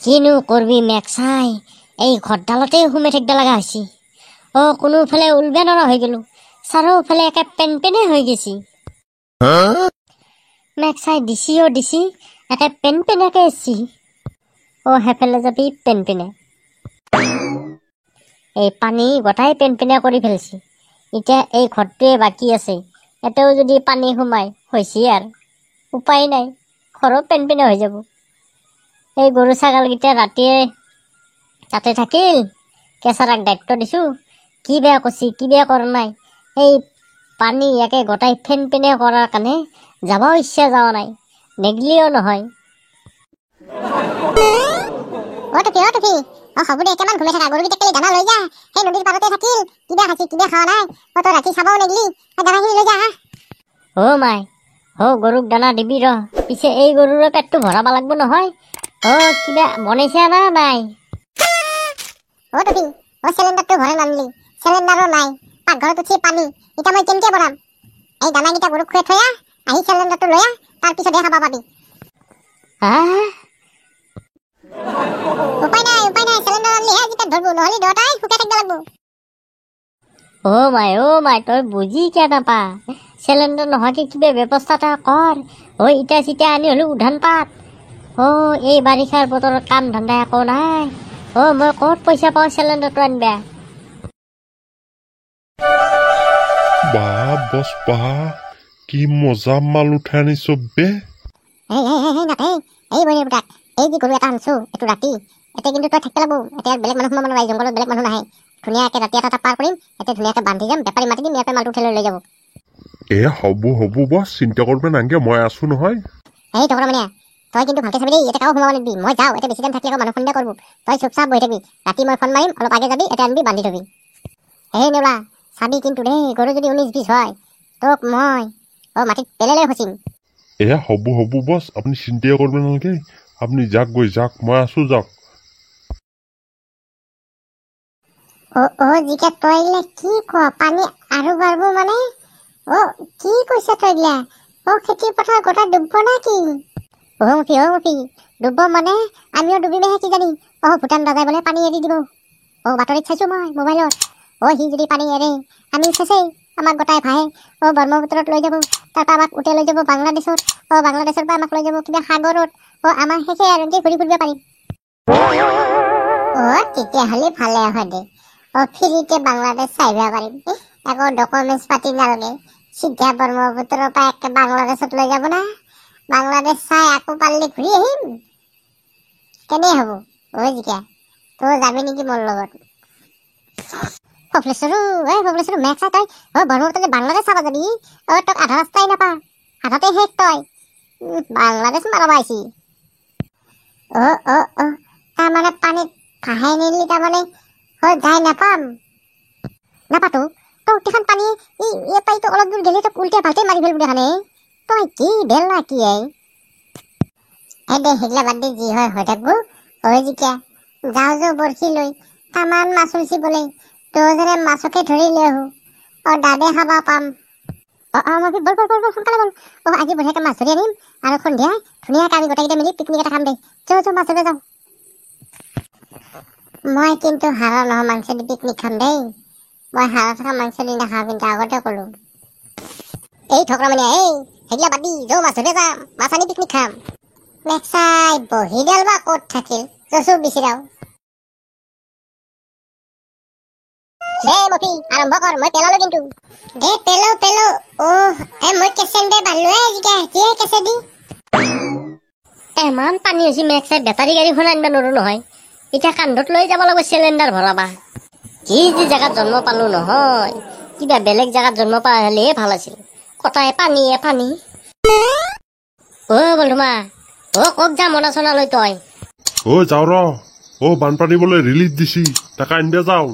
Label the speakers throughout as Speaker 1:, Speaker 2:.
Speaker 1: কিনো কৰবি মেক্সাই, এই ঘৰডালতে সোমাই থাকিব লগা হৈছে। কোনোফালে উলবে নৰা হৈ গলো, চাৰিওফালে একে পেনপেনে হৈ গৈছি। মেক্সাই দিছি একে পেনপেনাকে এসছি। সেইফালে যাবি পেনপেনে। এই পানী গোটাই পেনপেনে কৰি ফেলছি। এতিয়া এই ঘৰটোৱে বাকী আছে, এতেও যদি পানী সোমাই হৈছে আৰু উপায় নাই, ঘৰো পেনপেনে হৈ যাব। এই গৰু ছাগলকেইটা ৰাতিয়ে তাতে থাকিল, কেঁচাৰাক দায়িত্ব দিছো, কি বেয়া কৰছি কি বেয়া কৰা নাই। এই পানী একে গোটাই পেনপেনে কৰাৰ কাৰণে যাবও ইচ্ছা যোৱা নাই, নেগলিও নহয়।
Speaker 2: টুকি হ'ব দে, কেমান ঘুমাই থাকা, গৰুকেইটা কেলে দানা লৈ যা। সেই নদীৰ পাৰতে থাকিল, কিবা খাইছি কিবা খোৱা নাই, তই ৰাতি চাবও নেগলি, দানাখিনি লৈ যা।
Speaker 1: মাই গৰুক দানা দিবি ৰ, পিছে এই গৰুৰে পেটটো ভৰাব লাগব নহয়। কিবা বনাইছে না নাই?
Speaker 2: টুকি চিলিণ্ডাৰটো ঘৰে নানিলি, চিলিণ্ডাৰো নাই, পাকঘৰত উঠি পানী, এতিয়া মই কেনেকে বনাম? এই দানাকেইটা গৰুক খুৱাই থৈ আহি চিলিণ্ডাৰটো লৈ তাৰপিছতহে খাব পাবি। উপায় নাই, চিলিণ্ডাৰ আনিলেহে যেতিয়া ধৰব, নহলে দুটাই শুকাই থাকিব লাগব।
Speaker 1: মাই তই বুজি কিয় নাপা? চিলিণ্ডাৰ নোহোৱাকে কিবা ব্যৱস্থা এটা কৰ। ইটা চিটা আনি হলেও উধান পাত। এই বাৰিষাৰ বতৰত কাম ধান্দা একো নাই। মই ক'ত পইচা পাওঁ চিলিণ্ডাৰটো আনিবা?
Speaker 3: বছ কি মজা মাল উঠাই আনিছ বে।
Speaker 2: এই যে গৰু এটা আনছো, এইটো ৰাতি এতিয়া কিন্তু তই থাকিব লাগব। এতিয়া বেলেগ মানুহ সোমাব নোৱাৰে, জংঘলত বেলেগ মানুহ নাহে। ধুনীয়াকে ৰাতি এটা পাৰ কৰিম, এতিয়া ধুনীয়াকে বান্ধি যাম, বেপাৰী মাতি দিম, ইয়াৰ পৰা মালটো উঠাই লৈ যাব।
Speaker 3: হ'ব বছ, চিন্তা কৰিব নালাগে, মই আছো নহয়।
Speaker 2: এই টকৰামণিয়া, তই কিন্তু ভালকে চাবি দেই, এতিয়া কাও সোমাব নিদিবি। মই যাওঁ, এতিয়া বেছি টাইম থাকিলে আকৌ মানুহ খুন্দা কৰিব। তই চুপচাপ বহি থাকিবি, ৰাতি মই ফোন মাৰিম, অলপ আগে যাবি, এতিয়া আনবি বান্ধি থবি। নেওলা চাবি কিন্তু দেই, গৰু যদি 19-20 হয় তোক মই মাটিত পেলাই লৈ ফচিম।
Speaker 3: হ'ব বছ, আপুনি চিন্তাই কৰিব নালাগে, আপুনি যাওক, মই আছো, যাওক।
Speaker 2: জিকা তই কি ক, পানী আৰু বাঢ়ব মানে? কি কৈছ তই গিলা? খেতিৰ পথাৰ গোটা ডুবব না কি? মুখি ডুবব মানে আমিও ডুবিমেহে কি জানি। ভূটান দাদাই বোলে পানী এৰি দিব। বাতৰিত চাইছো মই মোবাইলত। সি যদি পানী এৰে আমি চেচেই, আমাক গোটাই ভাহে। ব্ৰহ্মপুত্ৰত লৈ যাব, তাৰপৰা আমাক উঠাই লৈ যাব বাংলাদেশত। বাংলাদেশৰ পৰা আমাক লৈ যাব কিবা সাগৰত। আমাৰ শেষে আৰু এনেকে ঘূৰি ফুৰিব পাৰিম। তেতিয়াহ'লে ভালে হয় দে। ফ্ৰীতে বাংলাদেশ চাইব পাৰিম, একো ডকুমেণ্টছ পাতি নালাগে। চিধা ব্ৰহ্মপুত্ৰৰ পৰা একে বাংলাদেশত লৈ যাব না, বাংলাদেশ চাই আকৌ পাৰিলে ঘূৰি আহিম। কেনে হ'ব? জিকা তই যাবি নেকি মোৰ লগত? ফকলেশ্বৰো মেক্সা তই ব্ৰহ্মপুত্ৰলৈ বাংলাদেশ চাব যাবি? তোক আধা ৰাস্তাই নাপা, আধাতে শেষ তই। বাংলাদেশ মাৰব আহিছি। তাৰমানে পানীত ভাহাই নিলি, তাৰমানে যাই নাপাতো। তই উঠিখন পানী পাইতো অলপ দূৰ গেলি তোক উল্টা ভালকে মাৰি ফেলব দেখানে। তই কি বেল না কি দে, সেইগিলা বাদ দি যি হয় হৈ থাকবো। জিকা যাওঁ বৰশী লৈ তামান মাছ উলছি বোলে, দুজনে মাছকে ধৰি লৈ আহো। দাদে খাবা পাম। বল সোনকালে বল। আজি বঢ়িয়াকে মাছ ধৰি আনিম, আৰু সন্ধিয়া ধুনীয়াকে আমি গোটেইকেইটা মিলি পিকনিক এটা খাম দে। যাওঁ মাছ ধৰিব যাওঁ। মই কিন্তু হাড় নহয় মাংস দি পিকনিক খাম দেই। মই হাড় থকা মাংস দি নাখাওঁ, কিন্তু আগতে কলো। এই ঠকৰামণিয়া, সেইগিলা বাদ দি যাওঁ মাছ ধৰিব যাম, মাছ আনি পিকনিক খাম। মেক্সাই বহিডাল বা ক'ত থাকিল, জচু বিচৰাও। মফি আৰম্ভ কৰ, মই পেলালো কিন্তু। পেলো। মই কেঁচেন দে বান্ধলোৱে জিকা, কেঁচে দি।
Speaker 1: ইমান পানী হৈছে মেক্সাই, বেটাৰী গাড়ীখন আনিব নোৱাৰো নহয়। এতিয়া কান্ধত লৈ যাব লাগিব চিলিণ্ডাৰ ভৰাবা। কি যি জেগাত জন্ম পালো নহয়, কিবা বেলেগ জেগাত জন্ম পোৱা হলেহে ভাল আছিল। কটাই পানী। বন্ধুমা, ক'ত যা মনা চনা লৈ তই?
Speaker 3: যাওঁ ৰ, বানপানী বোলে ৰিলিফ দিছি, তাকে আনিব যাওঁ।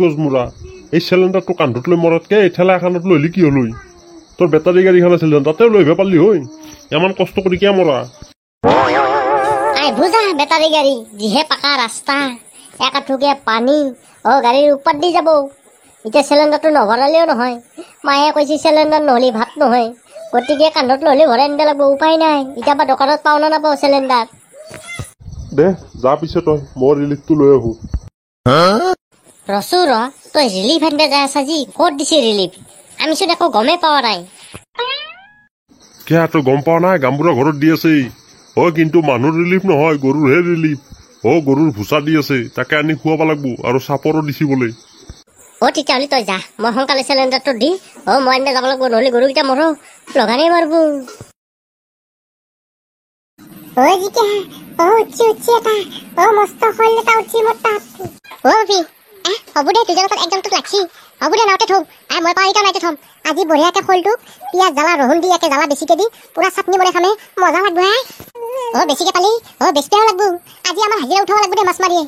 Speaker 3: গজমুৰা, এই চিলিণ্ডাৰটো কান্ধত লৈ মৰাতকে এই ঠেলা এখনত লৈলি কি হল? তোৰ বেটাৰী গাড়ীখন আছিল তাতে লৈ আহিব পাৰিলি হয়, ইমান কষ্ট কৰি কিয় মৰা?
Speaker 1: বুজা বেটাৰী গাড়ী, যিহে পাকা ৰাস্তা, একাঠুকে পানী, গাড়ীৰ ওপৰত দি যাব। এতিয়া চিলিণ্ডাৰটো নভৰালেও নহয়। মায়ে কৈছে চিলিণ্ডাৰ নহ'লে ভাত নহয়, গতিকে কান্ধত নহ'লে ভৰাই আনিব লাগিব, উপায় নাই। এতিয়া বা দোকানত পাওঁ না নাপাওঁ চিলিণ্ডাৰ।
Speaker 3: দে যা পিছে তই মই ৰিলিফটো লৈ আহো
Speaker 1: ৰচু ৰ তই ৰিলিফ আনিব যাই আছা যি ক'ত দিছে ৰিলিফ আমিচোন একো গমেই পোৱা নাই
Speaker 3: কিয় তই গম পোৱা নাই গামবুঢ়া ঘৰত দি আছে কিন্তু মানুহৰ ৰিলিফ নহয় গৰুৰহে ৰিলিফ গৰুৰ ভুচা দি আছে তাকে আনি খুৱাব লাগিব আৰু চাপৰো দিছি বোলে
Speaker 1: তেতিয়াহ'লে তই যা মই সোনকালে চিলিণ্ডাৰটো দি মই আনিব যাব লাগিব নহ'লে গৰুকেইটা মৰো লগানেই মাৰিব
Speaker 2: জিকা উঠি এটা মস্ত শৈল এটা উঠি মোৰ তাত মফি হ'ব দে দুজনৰ তাত একদমটোত লাগছি হ'ব দে নাওতে থম মই পাওঁ এতিয়া নাইতে থম আজি বঢ়িয়াকে শৈলটোক পিঁয়াজ জ্বালা ৰহুন দি একে জ্বালা বেছিকে দি পুৰা চাটনি বনাই খামে মজা লাগব বেছিকে পালি বেছিকেও লাগব আজি আমাৰ হাজিৰা উঠাব লাগব দে মাছ মাৰিয়ে